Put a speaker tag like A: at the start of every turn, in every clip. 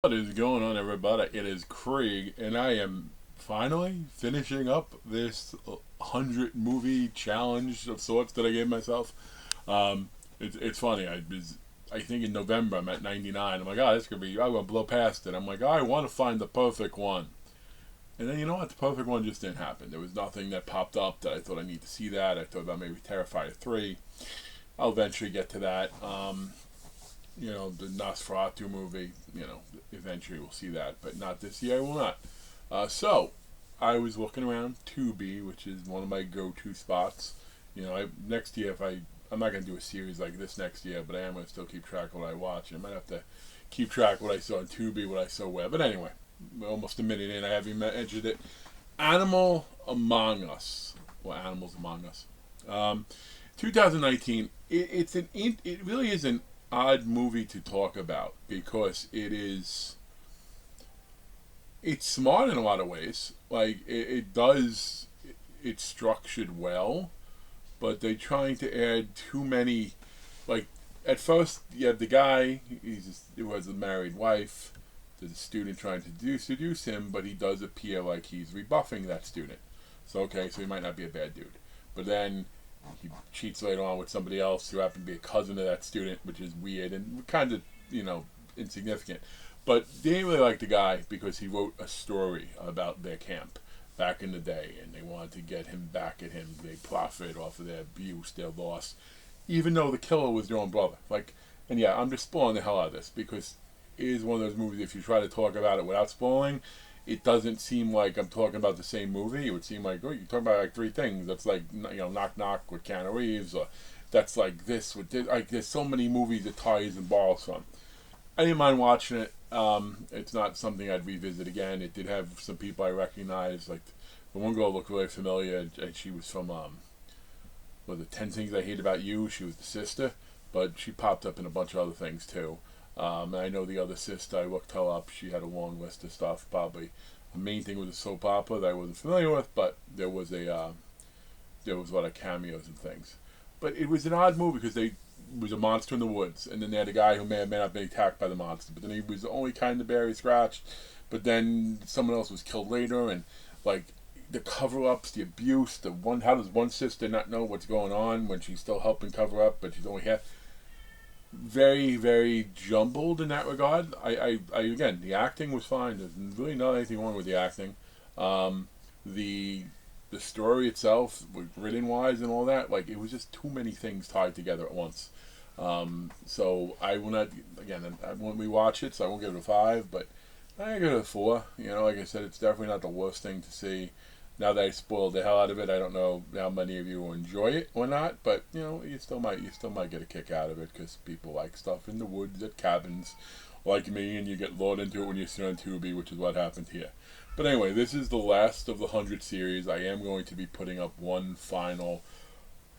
A: What is going on, everybody? It is Craig, and I am finally finishing up this 100 movie challenge of sorts that I gave myself. It's funny. I think in November I'm at 99. I'm like, oh, this could be. I'm gonna blow past it. I'm like, oh, I want to find the perfect one. And then you know what? The perfect one just didn't happen. There was nothing that popped up that I thought I need to see that. I thought about maybe Terrifier 3. I'll eventually get to that. The Nosferatu movie, eventually we'll see that, but not this year, I will not. So, I was looking around Tubi, which is one of my go-to spots. Next year, I'm not going to do a series like this next year, but I am going to still keep track of what I watch. I might have to keep track of what I saw on Tubi, what I saw where. But anyway, almost a minute in, I haven't mentioned it. Animal Among Us, or Animals Among Us. 2019. It really is an odd movie to talk about because it's smart in a lot of ways. Like it's structured well, but they're trying to add too many. Like at first, you have the guy. He was a married wife. There's a student trying to seduce him, but he does appear like he's rebuffing that student. So okay, so he might not be a bad dude, but then he cheats later on with somebody else who happened to be a cousin of that student, which is weird and kind of, insignificant. But they didn't really like the guy because he wrote a story about their camp back in the day, and they wanted to get him back at him. They profited off of their abuse, their loss, even though the killer was their own brother. And yeah, I'm just spoiling the hell out of this because it is one of those movies, if you try to talk about it without spoiling, it doesn't seem like I'm talking about the same movie. It would seem like, oh, you're talking about like three things. That's like, Knock Knock with Keanu Reeves, or that's like this with this. Like, there's so many movies that ties and borrows from. I didn't mind watching it. It's not something I'd revisit again. It did have some people I recognized. Like, the one girl looked really familiar, and she was from, was it 10 Things I Hate About You? She was the sister, but she popped up in a bunch of other things too. And I know the other sister, I looked her up. She had a long list of stuff. Probably the main thing was a soap opera that I wasn't familiar with, but there was a lot of cameos and things. But it was an odd movie because it was a monster in the woods, and then they had a guy who may have not been attacked by the monster, but then he was only kind of barely scratched. But then someone else was killed later, and like the cover-ups, the abuse, how does one sister not know what's going on when she's still helping cover up, but she's only half very, very jumbled in that regard. I again, the acting was fine. There's really not anything wrong with the acting. The the story itself, written wise and all that, like it was just too many things tied together at once. So I will not, again, I won't rewatch it, so I won't give it a 5, but I give it a 4. Like I said, it's definitely not the worst thing to see. Now that I spoiled the hell out of it, I don't know how many of you will enjoy it or not, but you still might get a kick out of it because people like stuff in the woods at cabins, like me, and you get lured into it when you sit on Tubi, which is what happened here. But anyway, this is the last of the 100 series. I am going to be putting up one final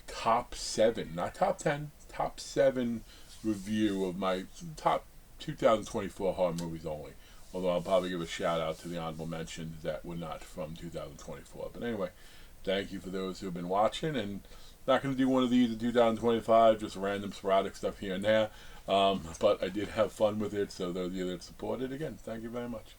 A: top 7, not top 10, top 7 review of my top 2024 horror movies only. Although I'll probably give a shout out to the honorable mentions that were not from 2024. But anyway, thank you for those who have been watching. And not going to do one of these in 2025, just random sporadic stuff here and there. But I did have fun with it, so those of you that support it, again, thank you very much.